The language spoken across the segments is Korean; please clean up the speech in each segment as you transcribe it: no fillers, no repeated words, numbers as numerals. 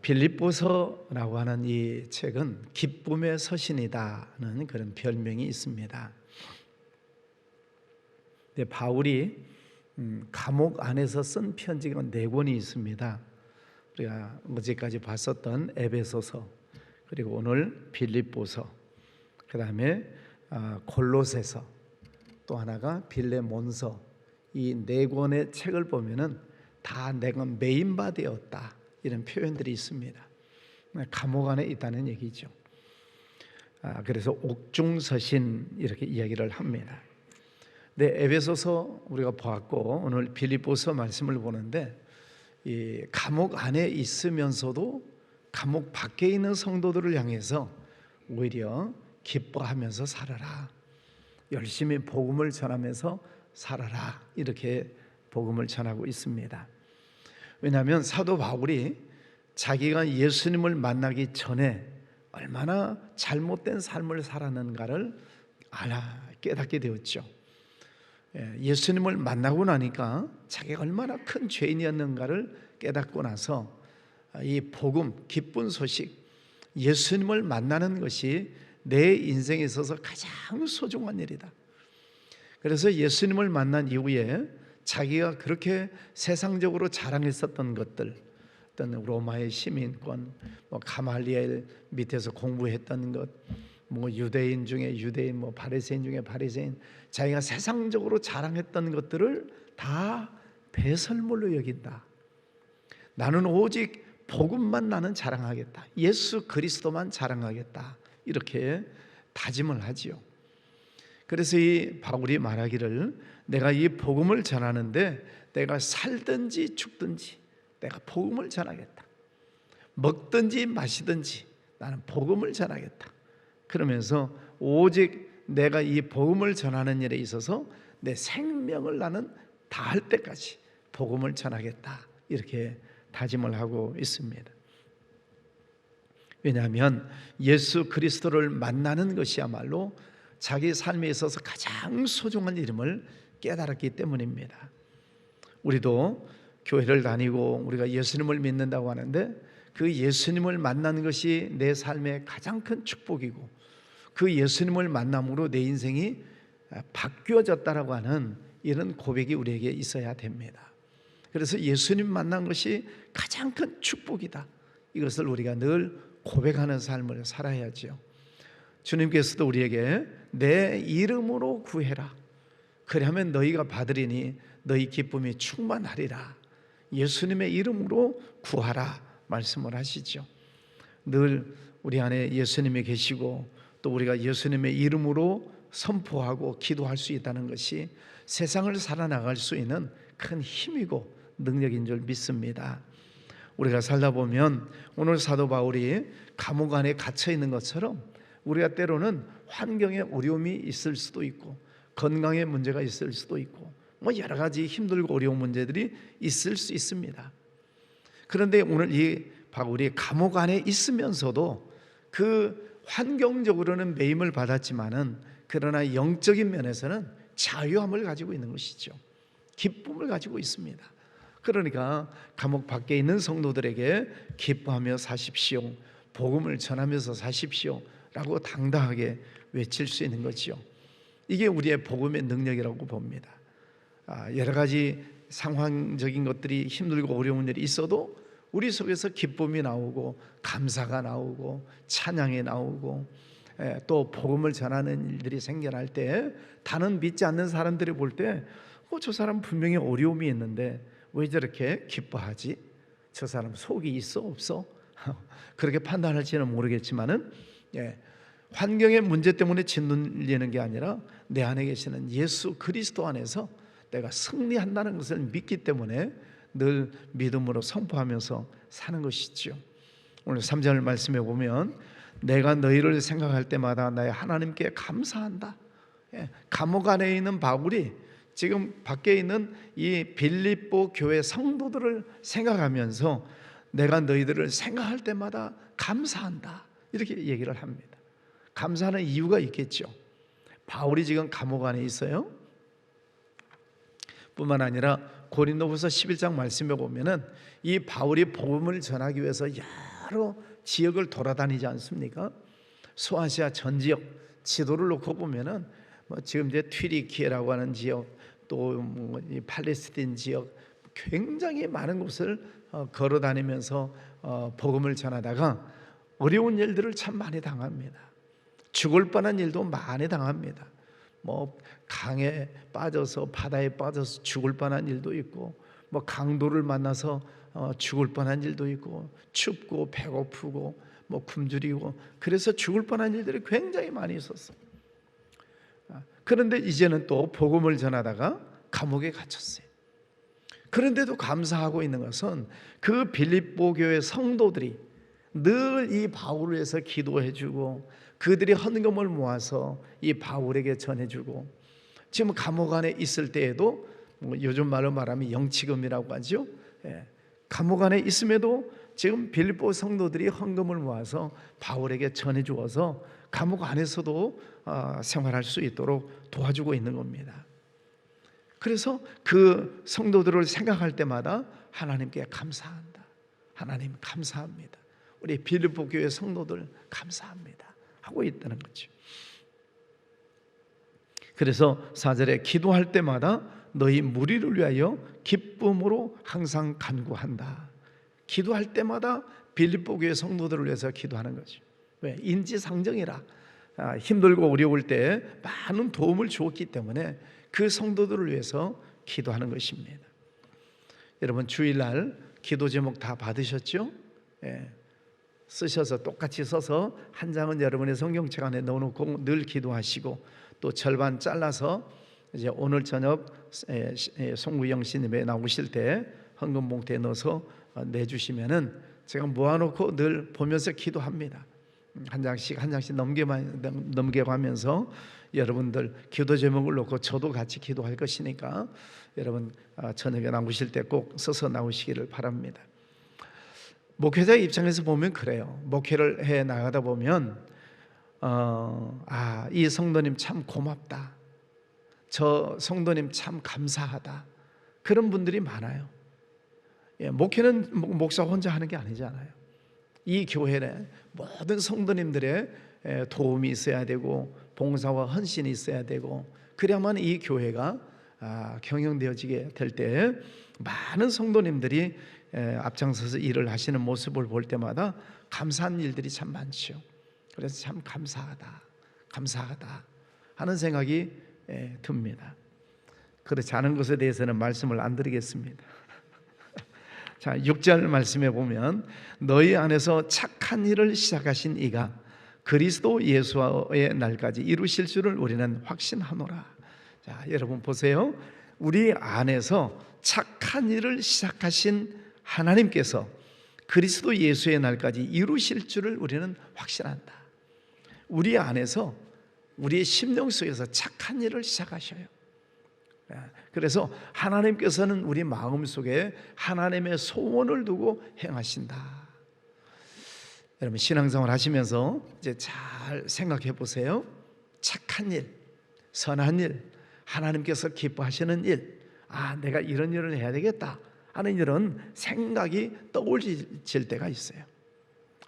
빌립보서라고 하는 이 책은 기쁨의 서신이다는 그런 별명이 있습니다. 근데 바울이 감옥 안에서 쓴 편지가 4권이 있습니다. 우리가 어제까지 봤었던 에베소서, 그리고 오늘 빌립보서, 그 다음에 골로새서, 또 하나가 빌레몬서. 이 4권의 책을 보면은 다 내가 메인바디였다, 이런 표현들이 있습니다. 감옥 안에 있다는 얘기죠. 그래서 옥중서신 이렇게 이야기를 합니다. 네, 에베소서 우리가 보았고 오늘 빌립보서 말씀을 보는데, 이 감옥 안에 있으면서도 감옥 밖에 있는 성도들을 향해서 오히려 기뻐하면서 살아라, 열심히 복음을 전하면서 살아라, 이렇게 복음을 전하고 있습니다. 왜냐하면 사도 바울이 자기가 예수님을 만나기 전에 얼마나 잘못된 삶을 살았는가를 깨닫게 되었죠. 예수님을 만나고 나니까 자기가 얼마나 큰 죄인이었는가를 깨닫고 나서 이 복음, 기쁜 소식, 예수님을 만나는 것이 내 인생에 있어서 가장 소중한 일이다. 그래서 예수님을 만난 이후에 자기가 그렇게 세상적으로 자랑했었던 것들, 어떤 로마의 시민권, 가말리엘 밑에서 공부했던 것, 유대인 중에 유대인, 바리새인 중에 바리새인, 자기가 세상적으로 자랑했던 것들을 다 배설물로 여긴다. 나는 오직 복음만 나는 자랑하겠다, 예수 그리스도만 자랑하겠다, 이렇게 다짐을 하지요. 그래서 이 바울이 말하기를, 내가 이 복음을 전하는데 내가 살든지 죽든지 내가 복음을 전하겠다, 먹든지 마시든지 나는 복음을 전하겠다. 그러면서 오직 내가 이 복음을 전하는 일에 있어서 내 생명을 나는 다할 때까지 복음을 전하겠다, 이렇게 다짐을 하고 있습니다. 왜냐하면 예수 그리스도를 만나는 것이야말로 자기 삶에 있어서 가장 소중한 일임을 깨달았기 때문입니다. 우리도 교회를 다니고 우리가 예수님을 믿는다고 하는데, 그 예수님을 만나는 것이 내 삶의 가장 큰 축복이고, 그 예수님을 만남으로 내 인생이 바뀌어졌다라고 하는 이런 고백이 우리에게 있어야 됩니다. 그래서 예수님 만난 것이 가장 큰 축복이다, 이것을 우리가 늘 고백하는 삶을 살아야죠. 주님께서도 우리에게 내 이름으로 구해라, 그리하면 너희가 받으리니 너희 기쁨이 충만하리라, 예수님의 이름으로 구하라 말씀을 하시죠. 늘 우리 안에 예수님이 계시고 또 우리가 예수님의 이름으로 선포하고 기도할 수 있다는 것이 세상을 살아나갈 수 있는 큰 힘이고 능력인 줄 믿습니다. 우리가 살다 보면 오늘 사도 바울이 감옥 안에 갇혀 있는 것처럼 우리가 때로는 환경에 어려움이 있을 수도 있고, 건강에 문제가 있을 수도 있고, 여러 가지 힘들고 어려운 문제들이 있을 수 있습니다. 그런데 오늘 이 바울이 감옥 안에 있으면서도 그 환경적으로는 매임을 받았지만은, 그러나 영적인 면에서는 자유함을 가지고 있는 것이죠. 기쁨을 가지고 있습니다. 그러니까 감옥 밖에 있는 성도들에게 기뻐하며 사십시오, 복음을 전하면서 사십시오 라고 당당하게 외칠 수 있는 거지요. 이게 우리의 복음의 능력이라고 봅니다. 여러 가지 상황적인 것들이 힘들고 어려운 일이 있어도 우리 속에서 기쁨이 나오고 감사가 나오고 찬양이 나오고, 또 복음을 전하는 일들이 생겨날 때 다른 믿지 않는 사람들이 볼 때 저 사람 분명히 어려움이 있는데 왜 저렇게 기뻐하지? 저 사람 속이 있어 없어? 그렇게 판단할지는 모르겠지만은, 환경의 문제 때문에 짓눌리는 게 아니라 내 안에 계시는 예수 그리스도 안에서 내가 승리한다는 것을 믿기 때문에 늘 믿음으로 선포하면서 사는 것이죠. 오늘 3절 말씀에 보면, 내가 너희를 생각할 때마다 나의 하나님께 감사한다. 감옥 안에 있는 바울이 지금 밖에 있는 이 빌립보 교회 성도들을 생각하면서 내가 너희들을 생각할 때마다 감사한다, 이렇게 얘기를 합니다. 감사하는 이유가 있겠죠. 바울이 지금 감옥 안에 있어요. 뿐만 아니라 고린도후서 11장 말씀에 보면은 이 바울이 복음을 전하기 위해서 여러 지역을 돌아다니지 않습니까? 소아시아 전 지역 지도를 놓고 보면은 뭐 지금 이제 튀르키예라고 하는 지역, 또 뭐 이 팔레스틴 지역, 굉장히 많은 곳을 걸어 다니면서 복음을 전하다가 어려운 일들을 참 많이 당합니다. 죽을 뻔한 일도 많이 당합니다. 뭐 강에 빠져서, 바다에 빠져서 죽을 뻔한 일도 있고, 뭐 강도를 만나서 죽을 뻔한 일도 있고, 춥고 배고프고 뭐 굶주리고, 그래서 죽을 뻔한 일들이 굉장히 많이 있었어요. 그런데 이제는 또 복음을 전하다가 감옥에 갇혔어요. 그런데도 감사하고 있는 것은 그 빌립보 교회 성도들이 늘 이 바울을 위해서 기도해주고, 그들이 헌금을 모아서 이 바울에게 전해주고, 지금 감옥 안에 있을 때에도 뭐 요즘 말로 말하면 영치금이라고 하죠. 감옥 안에 있음에도 지금 빌립보 성도들이 헌금을 모아서 바울에게 전해주어서 감옥 안에서도 생활할 수 있도록 도와주고 있는 겁니다. 그래서 그 성도들을 생각할 때마다 하나님께 감사한다. 하나님 감사합니다. 우리 빌립보 교회 성도들 감사합니다 하고 있다는 거죠. 그래서 4절에 기도할 때마다 너희 무리를 위하여 기쁨으로 항상 간구한다. 기도할 때마다 빌립보 교회 성도들을 위해서 기도하는 거죠. 왜? 인지상정이라. 힘들고 어려울 때 많은 도움을 주었기 때문에 그 성도들을 위해서 기도하는 것입니다. 여러분 주일날 기도 제목 다 받으셨죠? 쓰셔서 똑같이 써서 한 장은 여러분의 성경책 안에 넣어놓고 늘 기도하시고, 또 절반 잘라서 이제 오늘 저녁 송구영 씨님에 나오실 때 헌금 봉투에 넣어서 내주시면은 제가 모아놓고 늘 보면서 기도합니다. 한 장씩 넘겨가면서 여러분들 기도 제목을 놓고 저도 같이 기도할 것이니까 여러분 저녁에 나오실 때 꼭 써서 나오시기를 바랍니다. 목회자의 입장에서 보면 그래요. 목회를 해 나가다 보면 이 성도님 참 고맙다, 저 성도님 참 감사하다, 그런 분들이 많아요. 목회는 목사 혼자 하는 게 아니잖아요. 이 교회에 모든 성도님들의 도움이 있어야 되고, 봉사와 헌신이 있어야 되고, 그래야만 이 교회가 경영되어지게 될 때 많은 성도님들이 앞장서서 일을 하시는 모습을 볼 때마다 감사한 일들이 참 많죠. 그래서 참 감사하다 하는 생각이 듭니다. 그렇지 않은 것에 대해서는 말씀을 안 드리겠습니다. 자, 6절 말씀에 보면 너희 안에서 착한 일을 시작하신 이가 그리스도 예수의 날까지 이루실 줄을 우리는 확신하노라. 자, 여러분 보세요. 우리 안에서 착한 일을 시작하신 하나님께서 그리스도 예수의 날까지 이루실 줄을 우리는 확신한다. 우리 안에서, 우리의 심령 속에서 착한 일을 시작하셔요. 그래서 하나님께서는 우리 마음속에 하나님의 소원을 두고 행하신다. 여러분 신앙생활 하시면서 이제 잘 생각해 보세요. 착한 일, 선한 일, 하나님께서 기뻐하시는 일, 내가 이런 일을 해야 되겠다 하는 이런 생각이 떠올릴 때가 있어요.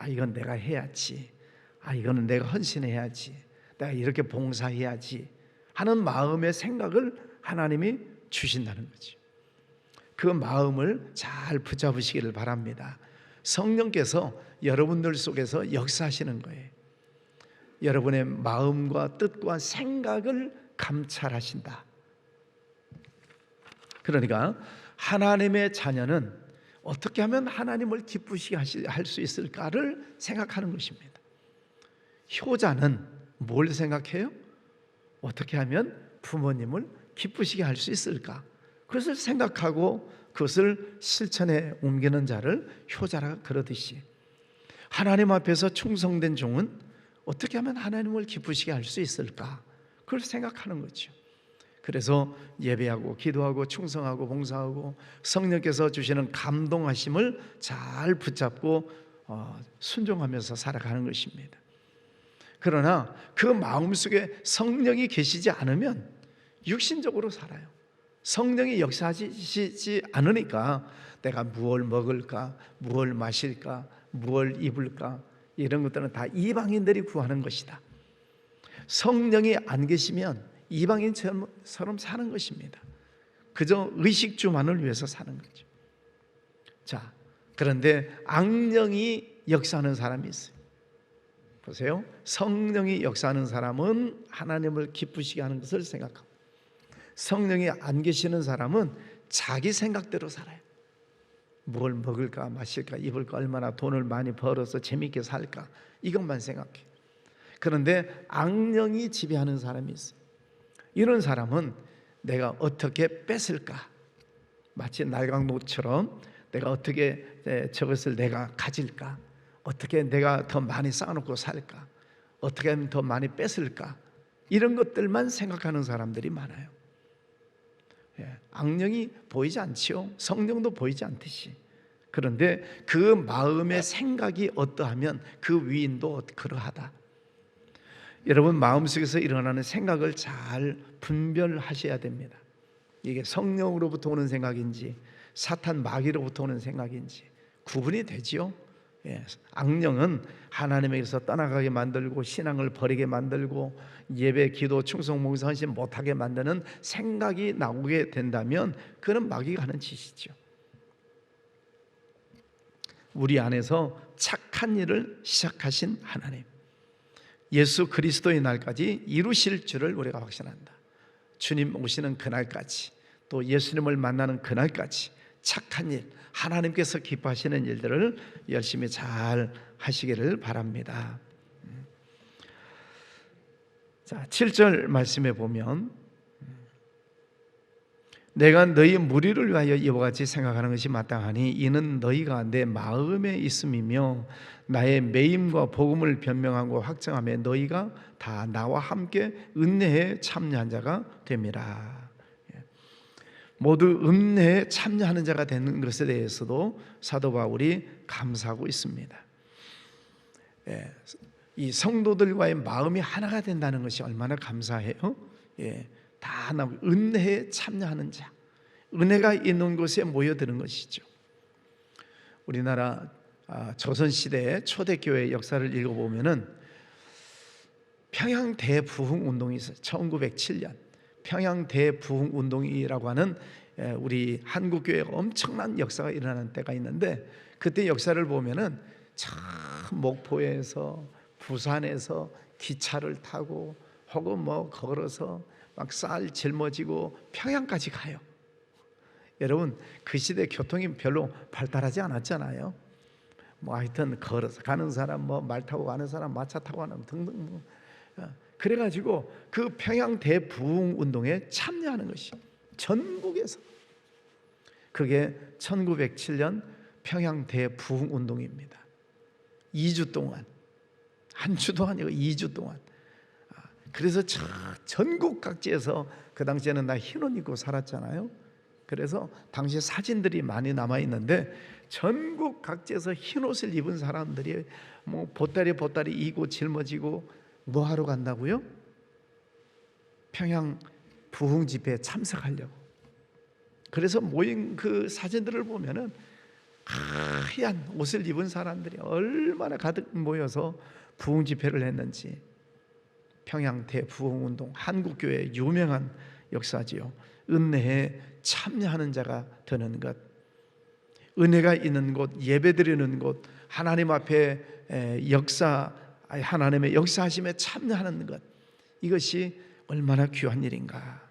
이건 내가 해야지, 이거는 내가 헌신해야지, 내가 이렇게 봉사해야지 하는 마음의 생각을 하나님이 주신다는 거죠. 그 마음을 잘 붙잡으시기를 바랍니다. 성령께서 여러분들 속에서 역사하시는 거예요. 여러분의 마음과 뜻과 생각을 감찰하신다. 그러니까 하나님의 자녀는 어떻게 하면 하나님을 기쁘시게 할 수 있을까를 생각하는 것입니다. 효자는 뭘 생각해요? 어떻게 하면 부모님을 기쁘시게 할 수 있을까? 그것을 생각하고 그것을 실천에 옮기는 자를 효자라 그러듯이, 하나님 앞에서 충성된 종은 어떻게 하면 하나님을 기쁘시게 할 수 있을까? 그걸 생각하는 거죠. 그래서 예배하고 기도하고 충성하고 봉사하고 성령께서 주시는 감동하심을 잘 붙잡고 순종하면서 살아가는 것입니다. 그러나 그 마음속에 성령이 계시지 않으면 육신적으로 살아요. 성령이 역사하시지 않으니까 내가 무엇을 먹을까, 무엇을 마실까, 무엇을 입을까, 이런 것들은 다 이방인들이 구하는 것이다. 성령이 안 계시면 이방인처럼 사는 것입니다. 그저 의식주만을 위해서 사는 거죠. 자, 그런데 악령이 역사하는 사람이 있어요. 보세요. 성령이 역사하는 사람은 하나님을 기쁘시게 하는 것을 생각하고, 성령이 안 계시는 사람은 자기 생각대로 살아요. 뭘 먹을까, 마실까, 입을까, 얼마나 돈을 많이 벌어서 재밌게 살까, 이것만 생각해요. 그런데 악령이 지배하는 사람이 있어요. 이런 사람은 내가 어떻게 뺏을까, 마치 날강도처럼 내가 어떻게 저것을 내가 가질까, 어떻게 내가 더 많이 쌓아놓고 살까, 어떻게 하면 더 많이 뺏을까, 이런 것들만 생각하는 사람들이 많아요. 악령이 보이지 않지요. 성령도 보이지 않듯이. 그런데 그 마음의 생각이 어떠하면 그 위인도 그러하다. 여러분, 마음속에서 일어나는 생각을 잘 분별하셔야 됩니다. 이게 성령으로부터 오는 생각인지 사탄 마귀로부터 오는 생각인지 구분이 되지요. 악령은 하나님에게서 떠나가게 만들고 신앙을 버리게 만들고 예배, 기도, 충성, 봉사, 헌신 못하게 만드는 생각이 나오게 된다면 그는 마귀가 하는 짓이죠. 우리 안에서 착한 일을 시작하신 하나님, 예수 그리스도의 날까지 이루실 줄을 우리가 확신한다. 주님 오시는 그날까지, 또 예수님을 만나는 그날까지 착한 일, 하나님께서 기뻐하시는 일들을 열심히 잘 하시기를 바랍니다. 자, 7절 말씀에 보면 내가 너희 무리를 위하여 이와 같이 생각하는 것이 마땅하니 이는 너희가 내 마음에 있음이며 나의 매임과 복음을 변명하고 확정하며 너희가 다 나와 함께 은혜에 참여한 자가 됨이라. 모두 은혜에 참여하는 자가 되는 것에 대해서도 사도 바울이 감사하고 있습니다. 이 성도들과의 마음이 하나가 된다는 것이 얼마나 감사해요. 다 은혜에 참여하는 자, 은혜가 있는 곳에 모여드는 것이죠. 우리나라 조선시대의 초대교회 역사를 읽어보면은 평양 대부흥운동이 있어요. 1907년 평양 대부흥운동이라고 하는 우리 한국교회에 엄청난 역사가 일어나는 때가 있는데, 그때 역사를 보면은 참 목포에서 부산에서 기차를 타고 혹은 걸어서 막 쌀 짊어지고 평양까지 가요. 여러분, 그 시대 교통이 별로 발달하지 않았잖아요. 하여튼 걸어서 가는 사람, 말 타고 가는 사람, 마차 타고 가는 등등. 그래가지고 그 평양 대부흥 운동에 참여하는 것이 전국에서, 그게 1907년 평양 대부흥 운동입니다. 2주 동안, 한 주도 아니고 2주 동안. 그래서 전국 각지에서, 그 당시에는 나 흰옷 입고 살았잖아요. 그래서 당시 사진들이 많이 남아 있는데 전국 각지에서 흰옷을 입은 사람들이 보따리 이고 짊어지고 뭐 하러 간다고요? 평양 부흥 집회에 참석하려고. 그래서 모인 그 사진들을 보면은 하얀 옷을 입은 사람들이 얼마나 가득 모여서 부흥 집회를 했는지. 평양 대부흥운동, 한국교회의 유명한 역사지요. 은혜에 참여하는 자가 되는 것, 은혜가 있는 곳, 예배드리는 곳, 하나님 앞에 하나님의 역사하심에 참여하는 것, 이것이 얼마나 귀한 일인가.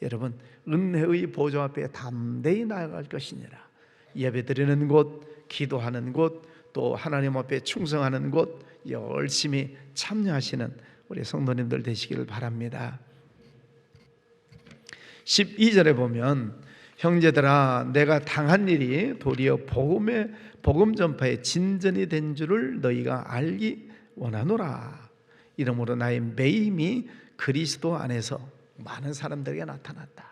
여러분, 은혜의 보좌 앞에 담대히 나아갈 것이니라. 예배드리는 곳, 기도하는 곳, 또 하나님 앞에 충성하는 곳 열심히 참여하시는 우리 성도님들 되시기를 바랍니다. 12절에 보면 형제들아, 내가 당한 일이 도리어 복음 전파의 진전이 된 줄을 너희가 알기 원하노라. 이러므로 나의 매임이 그리스도 안에서 많은 사람들에게 나타났다.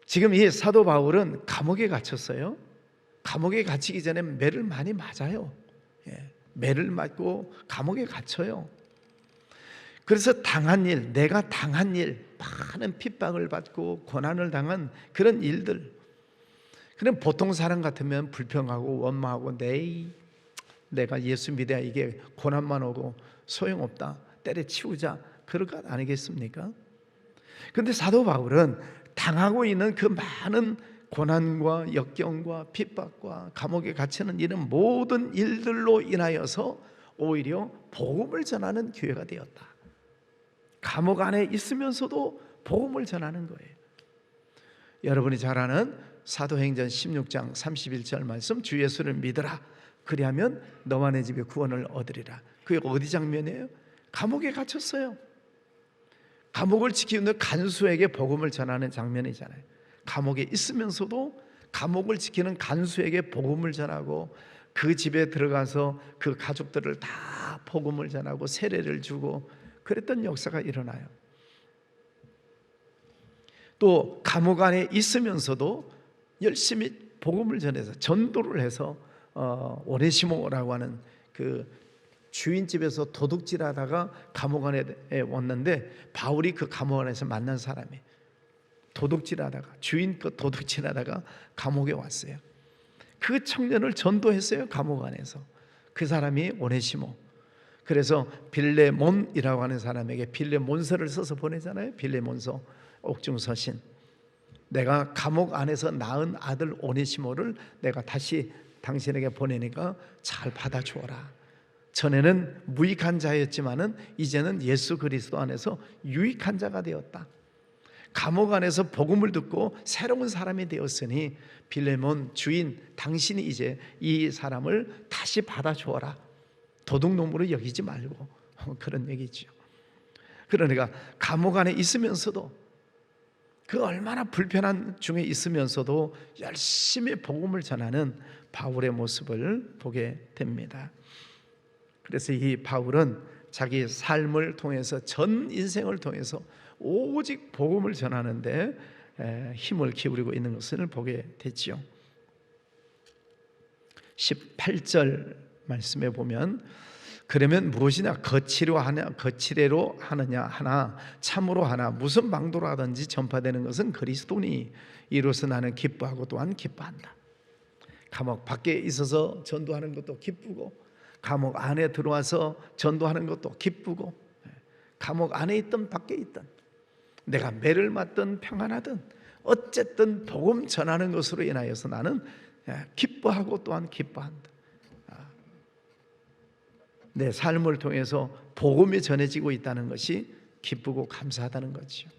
지금 이 사도 바울은 감옥에 갇혔어요. 감옥에 갇히기 전에 매를 많이 맞아요. 매를 맞고 감옥에 갇혀요. 그래서 당한 일, 내가 당한 일, 많은 핍박을 받고 고난을 당한 그런 일들. 그냥 보통 사람 같으면 불평하고 원망하고 내가 예수 믿어야 이게 고난만 오고 소용없다, 때려치우자, 그럴 것 아니겠습니까? 그런데 사도 바울은 당하고 있는 그 많은 고난과 역경과 핍박과 감옥에 갇히는 이런 모든 일들로 인하여서 오히려 복음을 전하는 교회가 되었다. 감옥 안에 있으면서도 복음을 전하는 거예요. 여러분이 잘 아는 사도행전 16장 31절 말씀, 주 예수를 믿으라, 그리하면 너와 내 집에 구원을 얻으리라. 그게 어디 장면이에요? 감옥에 갇혔어요. 감옥을 지키는 간수에게 복음을 전하는 장면이잖아요. 감옥에 있으면서도 감옥을 지키는 간수에게 복음을 전하고 그 집에 들어가서 그 가족들을 다 복음을 전하고 세례를 주고 그랬던 역사가 일어나요. 또 감옥 안에 있으면서도 열심히 복음을 전해서 전도를 해서 오네시모라고 하는 그 주인집에서 도둑질하다가 감옥 안에 왔는데, 바울이 그 감옥 안에서 만난 사람이 도둑질하다가 주인 그 도둑질하다가 감옥에 왔어요. 그 청년을 전도했어요. 감옥 안에서. 그 사람이 오네시모. 그래서 빌레몬이라고 하는 사람에게 빌레몬서를 써서 보내잖아요. 빌레몬서, 옥중서신. 내가 감옥 안에서 낳은 아들 오네시모를 내가 다시 당신에게 보내니까 잘 받아주어라. 전에는 무익한 자였지만은 이제는 예수 그리스도 안에서 유익한 자가 되었다. 감옥 안에서 복음을 듣고 새로운 사람이 되었으니 빌레몬 주인, 당신이 이제 이 사람을 다시 받아주어라. 도둑놈으로 여기지 말고, 그런 얘기죠. 그러니까 감옥 안에 있으면서도, 그 얼마나 불편한 중에 있으면서도 열심히 복음을 전하는 바울의 모습을 보게 됩니다. 그래서 이 바울은 자기 삶을 통해서, 전 인생을 통해서 오직 복음을 전하는데 힘을 기울이고 있는 것을 보게 되지요. 18절 말씀에 보면, 그러면 무엇이냐, 거칠애로 하느냐 하나 참으로 하나 무슨 방도로 하든지 전파되는 것은 그리스도니 이로써 나는 기뻐하고 또한 기뻐한다. 감옥 밖에 있어서 전도하는 것도 기쁘고, 감옥 안에 들어와서 전도하는 것도 기쁘고, 감옥 안에 있든 밖에 있든, 내가 매를 맞든 평안하든 어쨌든 복음 전하는 것으로 인하여서 나는 기뻐하고 또한 기뻐한다. 내 삶을 통해서 복음이 전해지고 있다는 것이 기쁘고 감사하다는 거죠.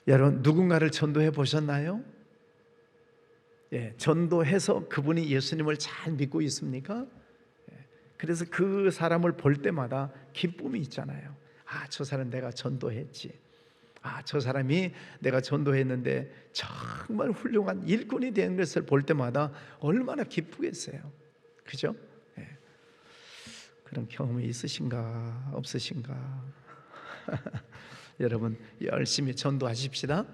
여러분, 누군가를 전도해 보셨나요? 전도해서 그분이 예수님을 잘 믿고 있습니까? 그래서 그 사람을 볼 때마다 기쁨이 있잖아요. 저 사람 내가 전도했지. 저 사람이 내가 전도했는데 정말 훌륭한 일꾼이 된 것을 볼 때마다 얼마나 기쁘겠어요. 그죠? 그런 경험이 있으신가 없으신가? 여러분, 열심히 전도하십시다.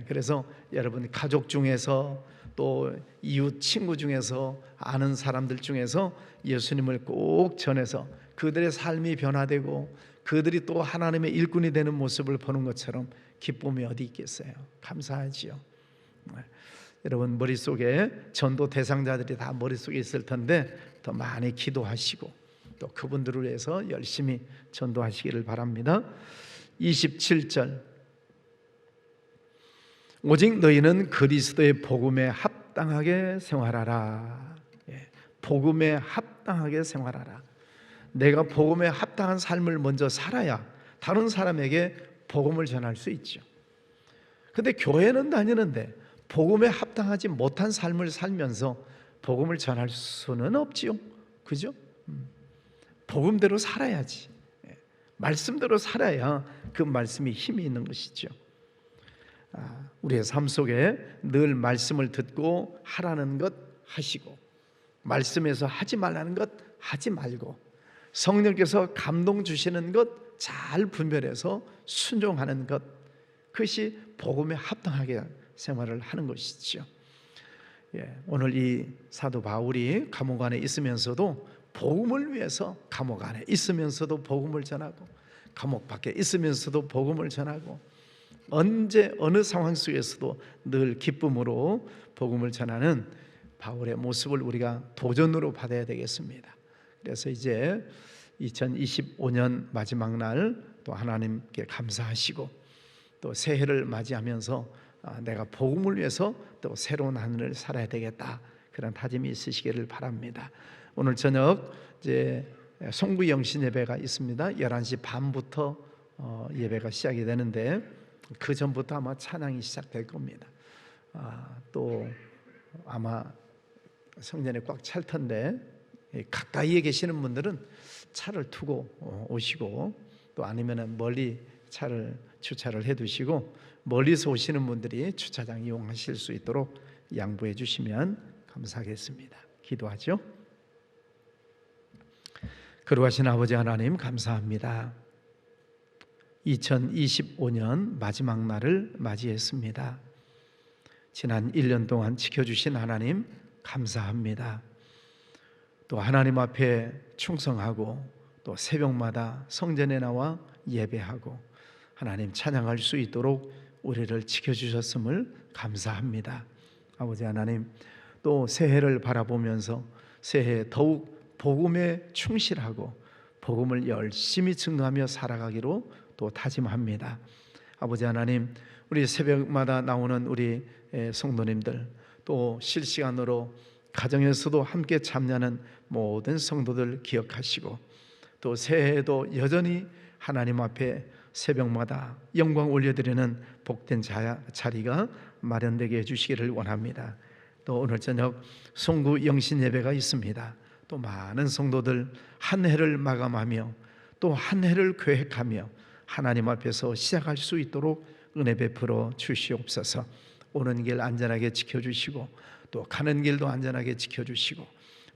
그래서 여러분 가족 중에서, 또 이웃 친구 중에서, 아는 사람들 중에서 예수님을 꼭 전해서 그들의 삶이 변화되고 그들이 또 하나님의 일꾼이 되는 모습을 보는 것처럼 기쁨이 어디 있겠어요? 감사하지요. 여러분, 머릿속에 전도 대상자들이 다 머릿속에 있을 텐데 더 많이 기도하시고 또 그분들을 위해서 열심히 전도하시기를 바랍니다. 27절, 오직 너희는 그리스도의 복음에 합당하게 생활하라. 복음에 합당하게 생활하라. 내가 복음에 합당한 삶을 먼저 살아야 다른 사람에게 복음을 전할 수 있죠. 근데 교회는 다니는데 복음에 합당하지 못한 삶을 살면서 복음을 전할 수는 없지요. 그죠? 복음대로 살아야지. 말씀대로 살아야 그 말씀이 힘이 있는 것이죠. 우리의 삶 속에 늘 말씀을 듣고 하라는 것 하시고, 말씀에서 하지 말라는 것 하지 말고, 성령께서 감동 주시는 것 잘 분별해서 순종하는 것, 그것이 복음에 합당하게 생활을 하는 것이죠. 오늘 이 사도 바울이 감옥 안에 있으면서도 복음을 위해서, 감옥 안에 있으면서도 복음을 전하고 감옥 밖에 있으면서도 복음을 전하고 언제 어느 상황 속에서도 늘 기쁨으로 복음을 전하는 바울의 모습을 우리가 도전으로 받아야 되겠습니다. 그래서 이제 2025년 마지막 날 또 하나님께 감사하시고 또 새해를 맞이하면서 내가 복음을 위해서 또 새로운 하늘을 살아야 되겠다, 그런 다짐이 있으시기를 바랍니다. 오늘 저녁 이제 송구 영신 예배가 있습니다. 11시 반부터 예배가 시작이 되는데 그 전부터 아마 찬양이 시작될 겁니다. 또 아마 성전에 꽉 찰 텐데 가까이에 계시는 분들은 차를 두고 오시고, 또 아니면 멀리 차를 주차를 해두시고 멀리서 오시는 분들이 주차장 이용하실 수 있도록 양보해 주시면 감사하겠습니다. 기도하죠. 거룩하신 아버지 하나님, 감사합니다. 2025년 마지막 날을 맞이했습니다. 지난 1년 동안 지켜주신 하나님 감사합니다. 또 하나님 앞에 충성하고 또 새벽마다 성전에 나와 예배하고 하나님 찬양할 수 있도록 우리를 지켜주셨음을 감사합니다. 아버지 하나님, 또 새해를 바라보면서 새해 더욱 복음에 충실하고 복음을 열심히 증거하며 살아가기로 또 다짐합니다. 아버지 하나님, 우리 새벽마다 나오는 우리 성도님들, 또 실시간으로 가정에서도 함께 참여하는 모든 성도들 기억하시고, 또 새해에도 여전히 하나님 앞에 새벽마다 영광 올려드리는 복된 자리가 마련되게 해주시기를 원합니다. 또 오늘 저녁 송구 영신 예배가 있습니다. 또 많은 성도들 한 해를 마감하며 또 한 해를 계획하며 하나님 앞에서 시작할 수 있도록 은혜 베풀어 주시옵소서. 오는 길 안전하게 지켜주시고 또 가는 길도 안전하게 지켜주시고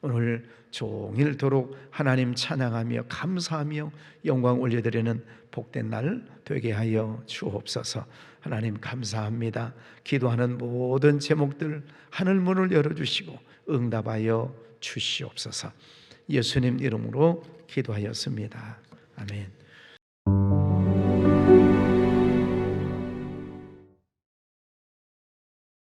오늘 종일토록 하나님 찬양하며 감사하며 영광 올려드리는 복된 날 되게 하여 주옵소서. 하나님 감사합니다. 기도하는 모든 제목들 하늘문을 열어주시고 응답하여 주시옵소서. 예수님 이름으로 기도하였습니다. 아멘.